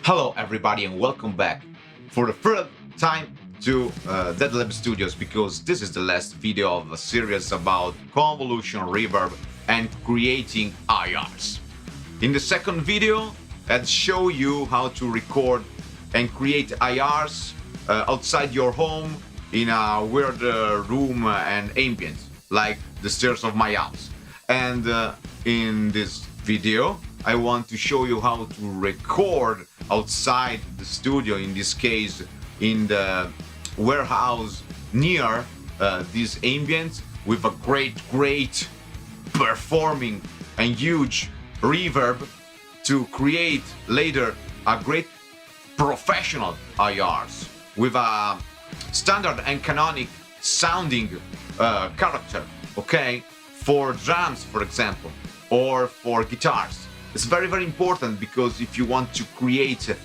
Hello everybody and welcome back for the third time to Dead Lab Studios, because this is the last video of a series about convolution, reverb and creating iRs. In the second video, I'd show you how to record and create iRs outside your home in a weird room and ambient, like the stairs of my house. And in this video, I want to show you how to record outside the studio, in this case in the warehouse near this ambient, with a great performing and huge reverb to create later a great professional iRs with a standard and canonic sounding character, okay, for drums, for example, or for guitars. It's very important, because if you want to create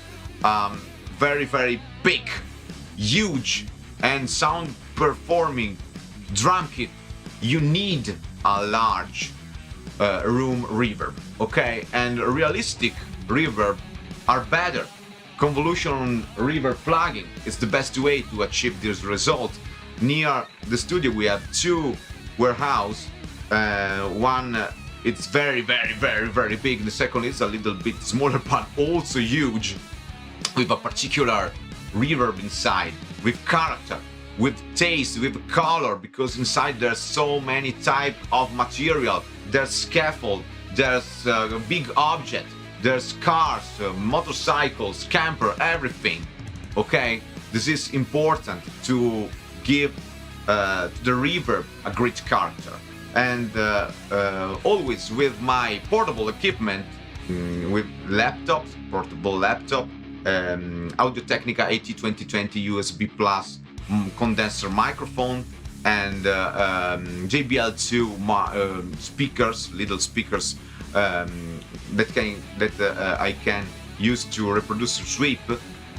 very big, huge and sound performing drum kit, you need a large room reverb, okay? And realistic reverb are better. Convolution reverb plugin is the best way to achieve this result. Near the studio we have two warehouse, one it's very big, the second is a little bit smaller but also huge, with a particular reverb inside, with character, with taste, with color, because inside there's so many type of material. There's scaffold, there's a big object, there's cars, motorcycles, camper, everything, okay? This is important to give to the reverb a great character. And always with my portable equipment, with laptops, portable laptop, Audio-Technica AT2020 USB plus condenser microphone, and JBL2 speakers, little speakers that I can use to reproduce sweep.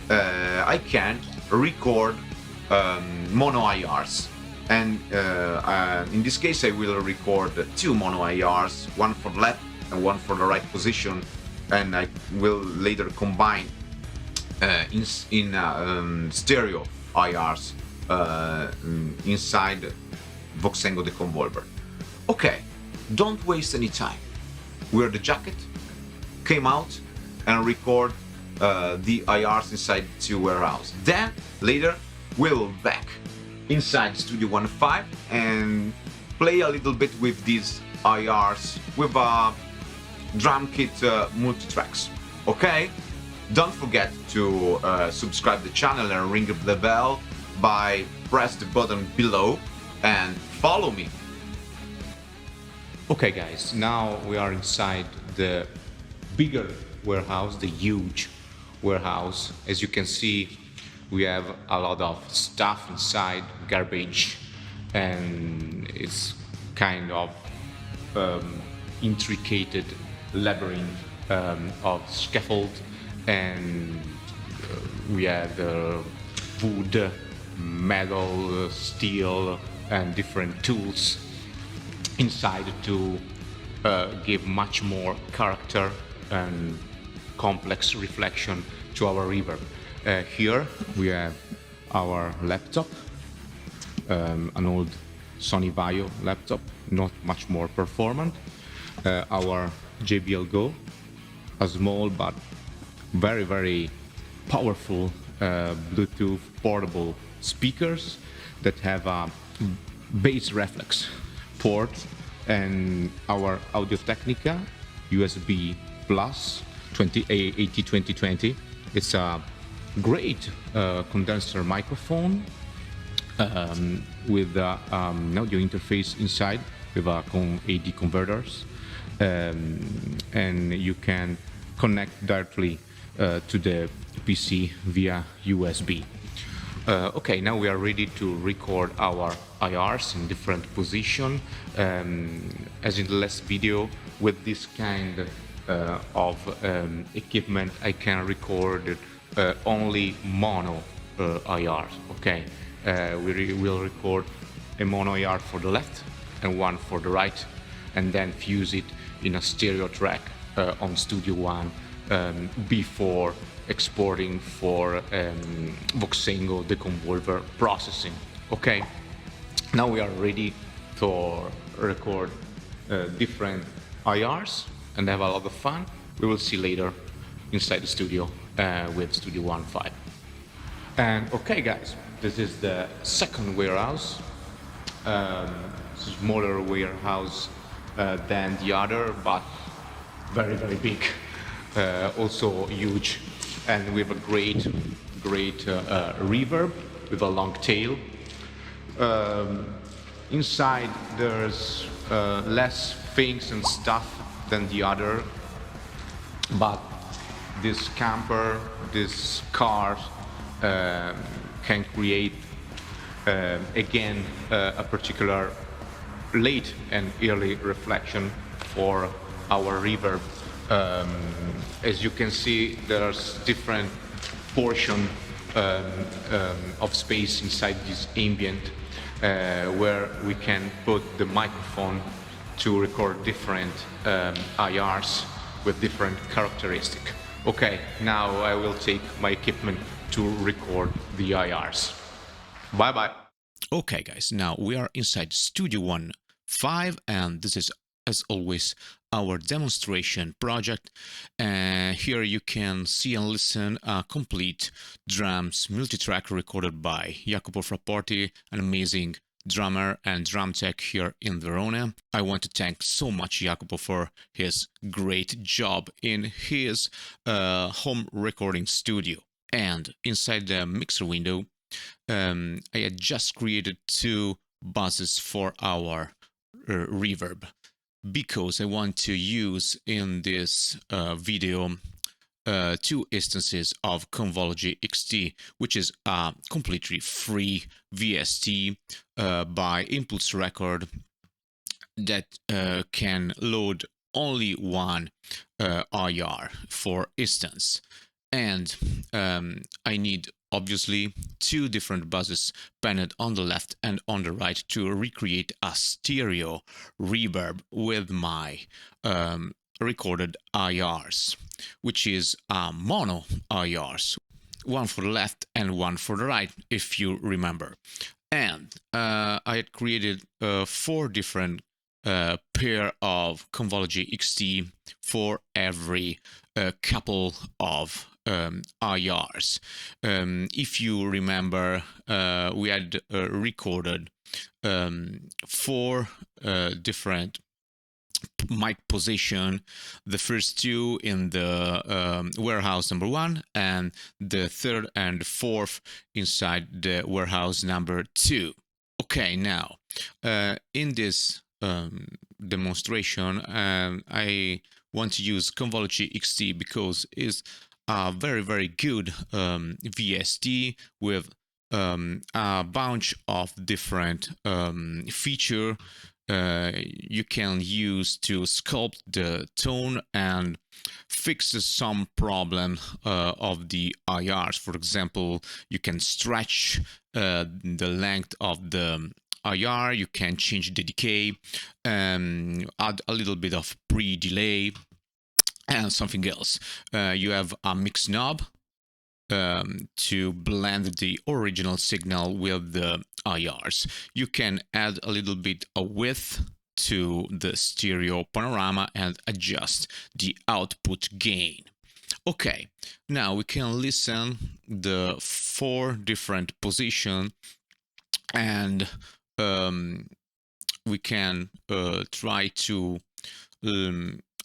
I can record mono iRs. And in this case I will record two mono iRs, one for the left and one for the right position, and I will later combine in stereo iRs inside Voxengo the Convolver. Okay, don't waste any time. Wear the jacket, came out and record the iRs inside the two warehouse. Then later we'll back inside Studio 1.5 and play a little bit with these iRs with a drum kit multitracks. Okay? Don't forget to subscribe the channel and ring the bell by press the button below and follow me. Okay guys, now we are inside the bigger warehouse, the huge warehouse. As you can see, we have a lot of stuff inside, garbage, and it's kind of intricate labyrinth of scaffold, and we have wood, metal, steel, and different tools inside to give much more character and complex reflection to our reverb. Here we have our laptop, an old Sony Vaio laptop, not much more performant. Our JBL Go, a small but very powerful Bluetooth portable speakers that have a bass reflex port, and our Audio-Technica USB plus AT2020. It's a great condenser microphone with an audio interface inside with AD converters, and you can connect directly to the PC via USB. Okay, now we are ready to record our iRs in different position. As in the last video, with this kind of equipment I can record only mono iRs. Okay, we will record a mono IR for the left and one for the right, and then fuse it in a stereo track on Studio One before exporting for Voxengo deconvolver processing. Okay, now we are ready to record different iRs and have a lot of fun. We will see later inside the studio with Studio One 5. And okay, guys, this is the second warehouse, smaller warehouse than the other, but very, very big, also huge, and with a great reverb with a long tail. Inside there's less things and stuff than the other, but this camper, this car can create again a particular late and early reflection for our reverb. As you can see, there's different portion of space inside this ambient where we can put the microphone to record different iRs with different characteristics. Okay, now I will take my equipment to record the iRs. Bye bye. Okay, guys, now we are inside Studio One 5, and this is, as always, our demonstration project. Here you can see and listen a complete drums multitrack recorded by Jacopo Frapporti, an amazing drummer and drum tech here in Verona. I want to thank so much Jacopo for his great job in his home recording studio. And inside the mixer window, I had just created two buzzes for our reverb, because I want to use in this video two instances of Convolugy XT, which is a completely free VST by Impulse Record that can load only one IR for instance. And I need obviously two different buzzes panned on the left and on the right to recreate a stereo reverb with my recorded IRs, which is a mono IRs, one for the left and one for the right, if you remember. And I had created 4 different pair of Convolugy XT for every couple of IRs. If you remember, we had recorded 4 different mic position, the first 2 in the warehouse number 1, and the 3rd and 4th inside the warehouse number 2. Okay, now in this demonstration I want to use Convolugy XT because it's a very good VST with a bunch of different feature you can use to sculpt the tone and fix some problem of the IRs. For example, you can stretch the length of the IR, you can change the decay, add a little bit of pre-delay and something else. You have a mix knob to blend the original signal with the IRs. You can add a little bit of width to the stereo panorama and adjust the output gain. Okay, now we can listen the 4 different positions and we can try to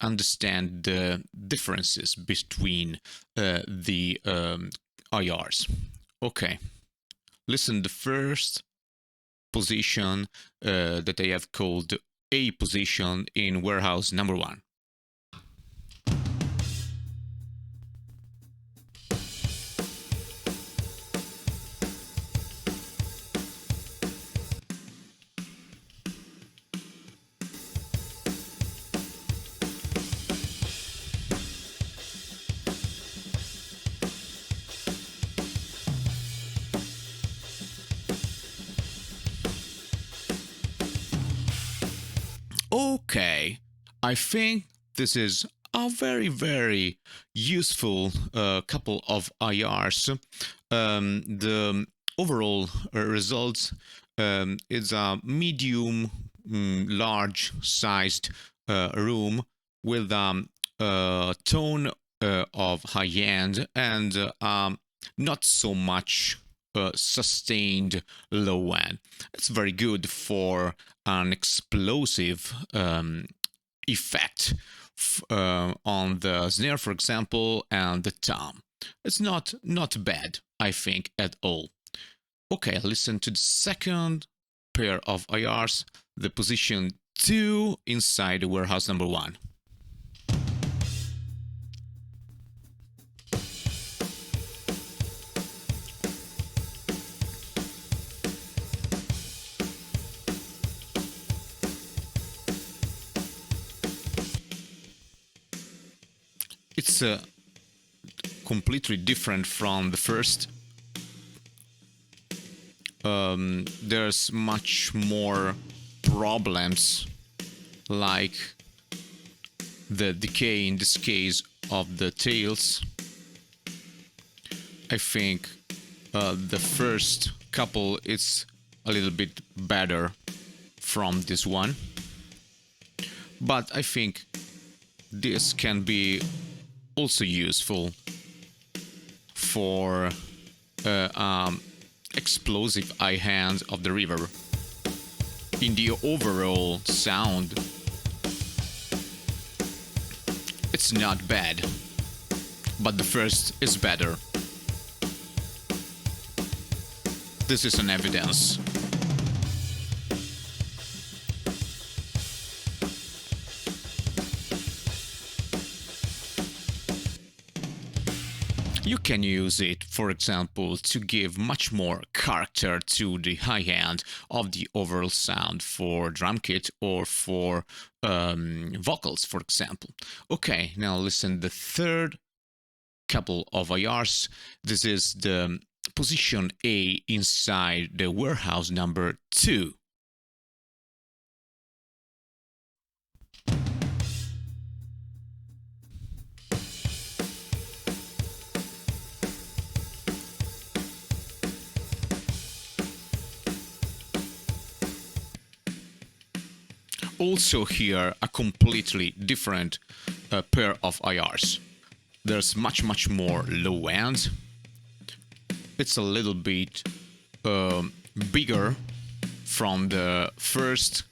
understand the differences between the IRs. Okay, listen the first position that I have called A position in warehouse number 1. Okay, I think this is a very useful couple of irs. The overall results is a medium large sized room with tone of high end and not so much sustained low end. It's very good for an explosive effect on the snare, for example, and the tom. It's not bad, I think, at all. Okay, listen to the second pair of irs, the position 2 inside the warehouse number 1. It's completely different from the first. There's much more problems, like the decay in this case of the tails. I think the first couple is a little bit better from this one, but I think this can be also useful for explosive high hand of the reverb. In the overall sound, it's not bad, but the first is better. This is an evidence. You can use it, for example, to give much more character to the high end of the overall sound for drum kit or for vocals, for example. Okay, now listen, the third couple of irs. This is the position A inside the warehouse number 2. Also here a completely different pair of irs. There's much more low end. It's a little bit bigger from the first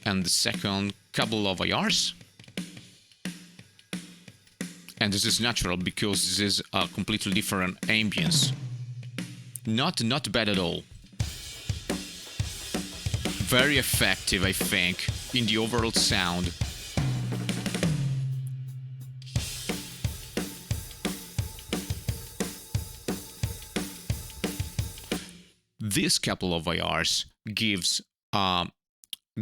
and the second couple of irs, and this is natural because this is a completely different ambience. Not bad at all. Very effective, I think, in the overall sound. This couple of irs gives a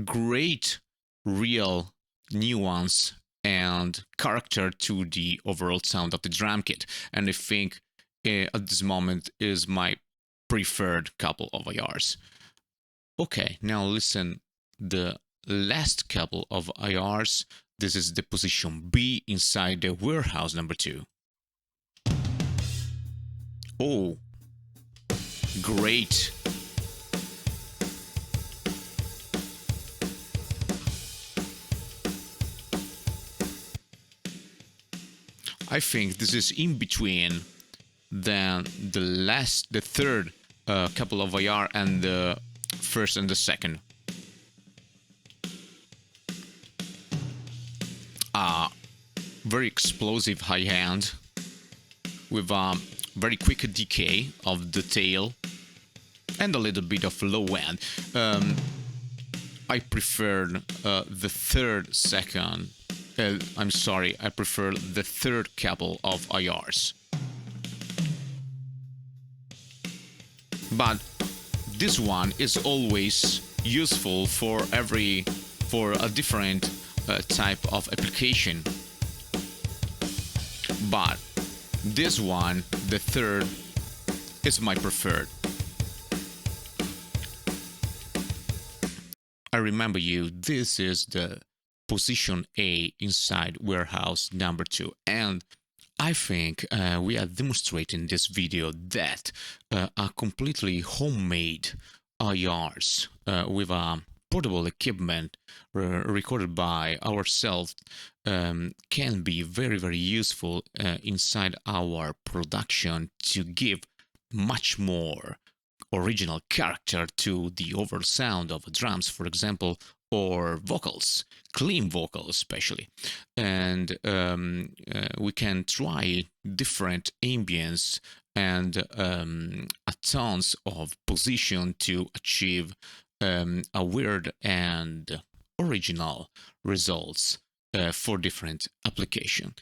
great real nuance and character to the overall sound of the drum kit, and I think at this moment is my preferred couple of irs. Okay, now listen, the last couple of irs. This is the position B inside the warehouse number 2. Oh, great. I think this is in between the third couple of IR and the first and the second. Very explosive high hand with a very quick decay of the tail and a little bit of low end. I preferred the third couple of IRs. But this one is always useful for a different type of application. But this one, the third, is my preferred. I remember you, this is the position A inside warehouse number 2. And I think we are demonstrating in this video that a completely homemade iRs with a portable equipment recorded by ourselves can be very, very useful inside our production to give much more original character to the overall sound of drums, for example, or vocals, clean vocals especially. And we can try different ambience and tones of position to achieve a weird and original results for different application.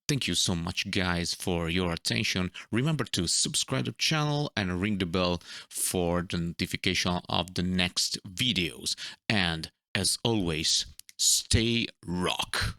Thank you so much, guys, for your attention. Remember to subscribe to the channel and ring the bell for the notification of the next videos. And as always, stay rock.